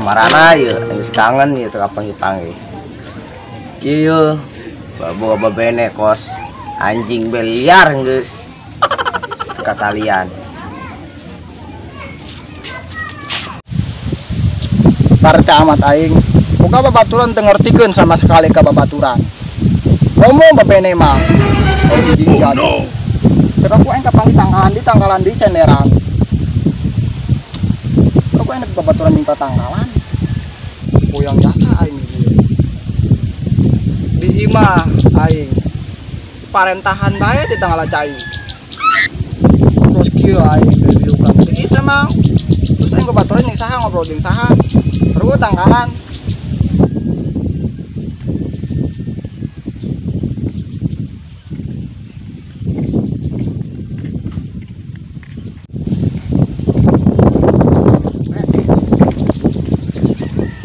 marana ya geus kangen ieu teh kapanggih-panggih. Kieu bawa bene kos anjing beliar geus ka kalian. Parta amat aing boga babaturan teu ngartikeun sama sekali ka babaturan. Ngomong babene mah anjing jatuh. Terus aku aing kapanggih tanggalan di senderan. Aku aing babaturan minta tanggalan. Boyang jasa aing di imah aing parentahan bae di tanggal cai. Terus kieu aing diukang di sama. Terus aing babaturan jeung saha ngobrol jeung saha. Terus tanggalan.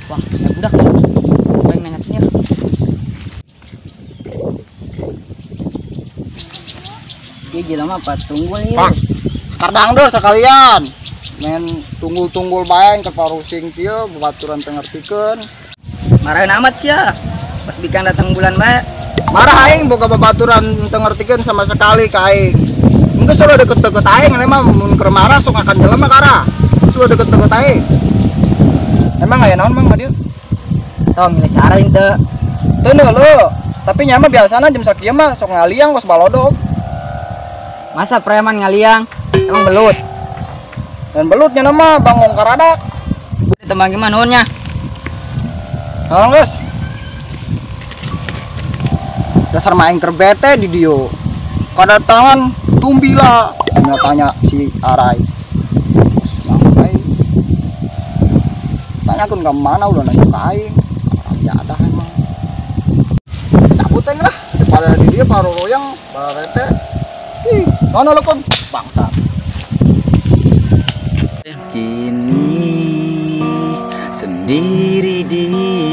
Wah, budak. Pengen nanya. Dia jelema apa tunggul ieu. Tardangdeur sekalian. Men tunggul-tunggul bae ke parusing kieu babaturan teu ngartikeun. Marahin amat sia. Pas bikan datang bulan bae. Marah aing boga babaturan teu ngartikeun sama sekali ka aing. Enggeus sudah deket-deket aing emang mun keur marah sok akan jelema kara. Sudah deket-deket aing. Emang aya naon Mang dieu? Tong milih sara teu. Teu neuleuh, tapi nya mah biasana jam sakieu mah sok ngaliang kos balodog. Masa preman ngaliang? Emang belut. Dan belutnya nama bangong karadak. Tembang gimana nuhunnya? Tolong guys. Dasar main terbete di dio. Kedatangan tumbila. Tanya si Arai. Sampai tanyakan ke mana udah nanya ke aing. Raja ada emang. Cabut aing lah. Pada di dia baru royang, pada rete. Ih, mana lo kon bangsa. Kini sendiri di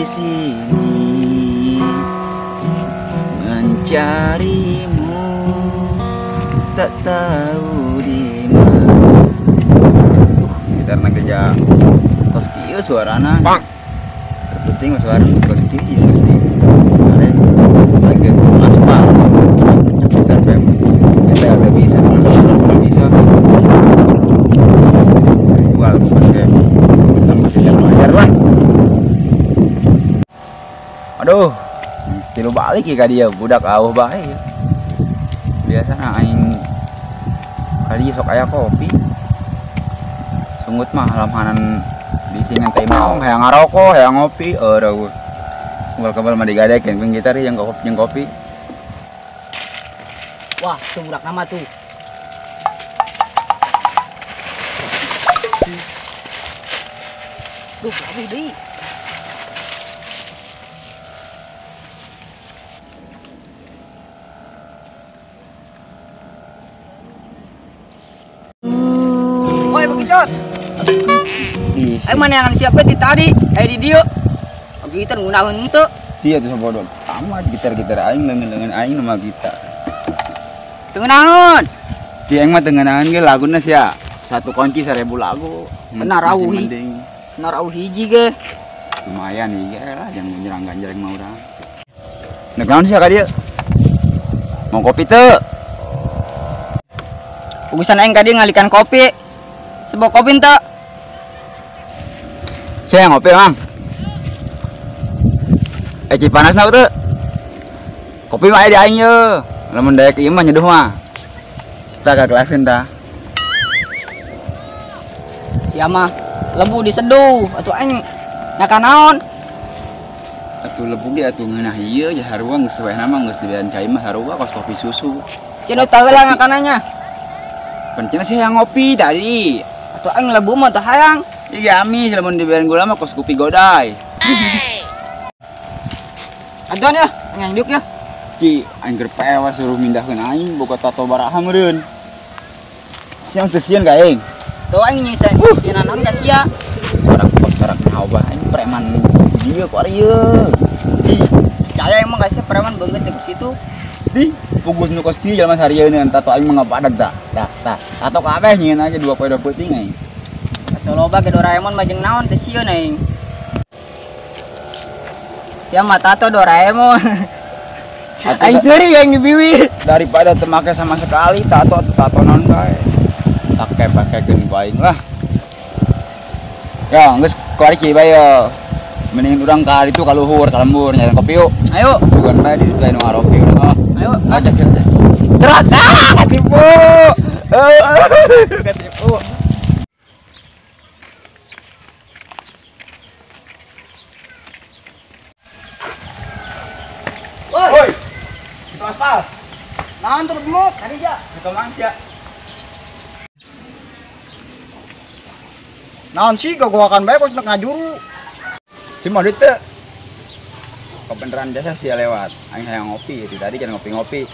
sini mencarimu, tak tahu di mana. Gitar kerja kos kieu suarana. Terpenting suara kos kieu mesti. Ada lagi aspal. Gitar bem. Kita ada bisa. Lah. Aduh, tilu balik ya ka dia budak auh bae. Biasana aing kali sok aya kopi. Sungut mah lamhanan disingan teh mau hayang ngarokok, hayang ngopi, eueuh. Kabel mah digadekeun jeung gitar yang kopi. Wah, tuh budak nama tuh. Duh, habis deui. Woi, bekicot. Aing mana yang siapa di tadi? Di dieu. Gitar ngunaheun henteu. Dia tuh bodoh. Amat gitar-gitar aing leungeun aing nama gitar. Teu naon? Dia yang mah teu ngeunaheun ge laguna sia. Satu kunci 1000 lagu. Benar auhi. Senar au hiji ge. Lumayan nih lah jangan nyerang-nyerang mah urang. Nek naon sia ka dieu? Mau kopi teu? Ugusan aing ka dieu ngalikan kopi. Sebuah kopi teu? Saya ngopi, Mang. Cipanasna teu? Kopi mah aya di aing ye. Lamun daek ieu mah nyeduh mah. Tah kakelakeun tah. Sia mah lebu diseduh atuh aing nyaka naon atuh lebu ge atuh ngeunah ieu ya harua geus saweana mah geus dibelian cai mah harua kos kopi susu sia nu teu lah ngakananya pentingna sih yang ngopi tadi atuh aing lebu mah teu hayang iya ami lamun dibelian gula mah kos kopi godai aduan ya aing hidup ya ci aing keur pewe suruh mindahkeun aing boga tato baraha meureun siang teu sieun ka aing tuh aing nyisen naon ka sia orang kos karak naoba aing preman dieu kok ieu di caya emang ka sia preman beungeut di situ di pugus nu kos kieu jalma sarieun tato aing mah ngabadag tah tato kabeh nyieun aja 2 poe 2 peuting aing tato loba ge Doraemon mah jeung naon teh sieun aing Siapa tato Doraemon. Aing sering yang di bibir. Daripada temake sama sekali tato atau tatonan bae. Pakai geuning ku aing lah. Ya, geus kuari kieu bae yo. Mending urang ka ditu ka luhur, ka lembur nyari kopi yuk. Ayo. Bukan bae di ditu anu ngaropi urang. Ayo. Ada sih. Terat. Katipu. Katipu. Woi. Itu aspal. Naon tur bemuk? Tadi ja. Itu mangsia. Naon sih gua akan bae kok ngajuru. Si modit teh. Kebenaran biasa sih lewat. Aing hayang ngopi itu tadi kan ngopi-ngopi.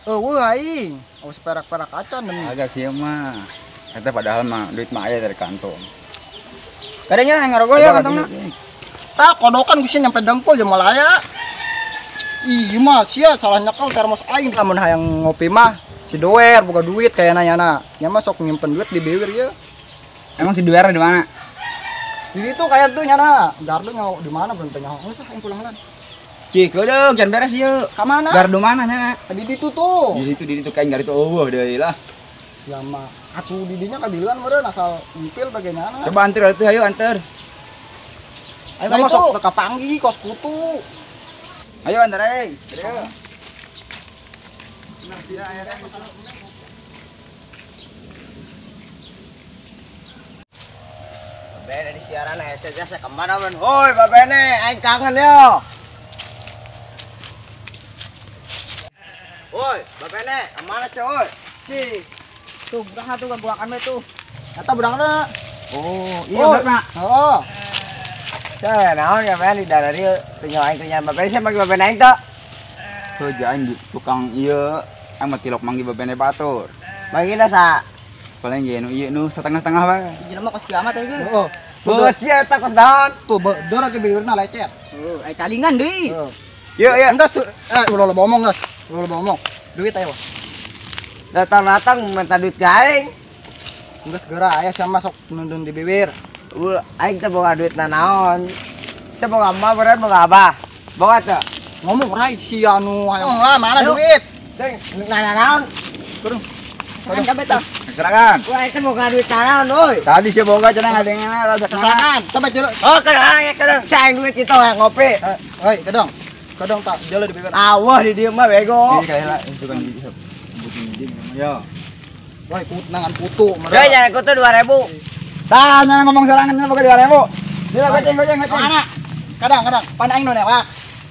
Eueuh aing, awas perak-perak acan demi. Agak sih mah. Eta padahal mah duit mah aya dari kantong. Kadangnya yang ngarogo ya kantongna. Tak kodokan bisa nyampe dengkul jeung malaya. Ih mah sia salah nyekel termos aing lamun hayang ngopi mah. Si doer boga duit kayana nyana. Nya mah sok nyimpen duit di bibir ya. Emang si Duer di mana? Di situ kayak tuh nyana. Gardu nyawa di mana belum tanya. Geus ah aing pulang lan. Cik, udah jangan beres yuk. Ka mana? Gardu mana nya? Di ditu tuh. Di situ kain gar itu eueuh deui lah. Ya mah atuh didinya kadiluan meureun asal ngipil bagaimana. Coba antar atuh ayo antar. Ayo masuk ke Kapanggi kos kutu. Ayo antar ayo. Babene di siaran saya kemana men? Hoi babene, aing kangen yo. Woi, babene, kemana sih woi? Si. Tuh, berang tuh gua akan me tuh. Kata berangna. Oh, Iya bener. Oh. Saya naon ya men di daerah dieu teu nyawa aing teh nya babene saya manggil babene aing teh. tuh jangan tukang iya, amat tilok manggil babene batur. Bagina sa. Paling ge nu ieu nu setengah-setengah bae. Jelema kos kiamat aja. Oh. Buat sia eta kos daun. Tuh dora ke bibirna lecet. Oh, calingan deui. Oh. Yuk, yuk. Enggak ulah ngomong guys. Ulah ngomong. Duit ayo. Datang-datang minta duit ke aing. Enggak segera aya sama sok nundun di bibir. Aing teh boga duit naon. Teh boga mah berat boga abah. Boga teh. Ngomong rai si anu hayang lah mana duit? Ceng, naon? Kurang. Sekarang kabeh tah. Serahkan. Wah, itu boga duit naon, euy. Tadi sih boga cenah ngadengna rada Kesangan, coba jelo. Oh, kadang saya duit itu yang ngopi. Hoi, kedong. Kedong tak jelo di bibir. Awah di dieu mah bego. Ini kayak lah itu kan bisa sebutin izin sama ya. Woi, nangan putu. Ya jangan ikut tuh 2000. Tanya ngomong serangan boga 2000. Dila goceng. Mana? Kadang, pan aing nu newak.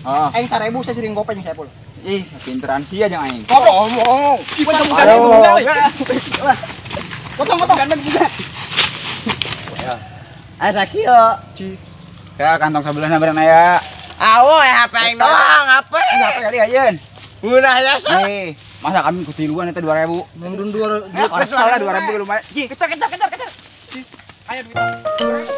Oh, Aing 1000 saya sering gopeng jeung 10. ih, pinteran sia jeung aing. Ngomong. Potong. Asa kieu. Ya kantong sebelahna berenang aya. Awo HP aing doang, HP. Apa kali ayeun? Udah ya sa. Nih, masa kami ketiluan eta 2000. Nundun 2. Asal lah 2000 lumayan. Kejar. Ayo duit.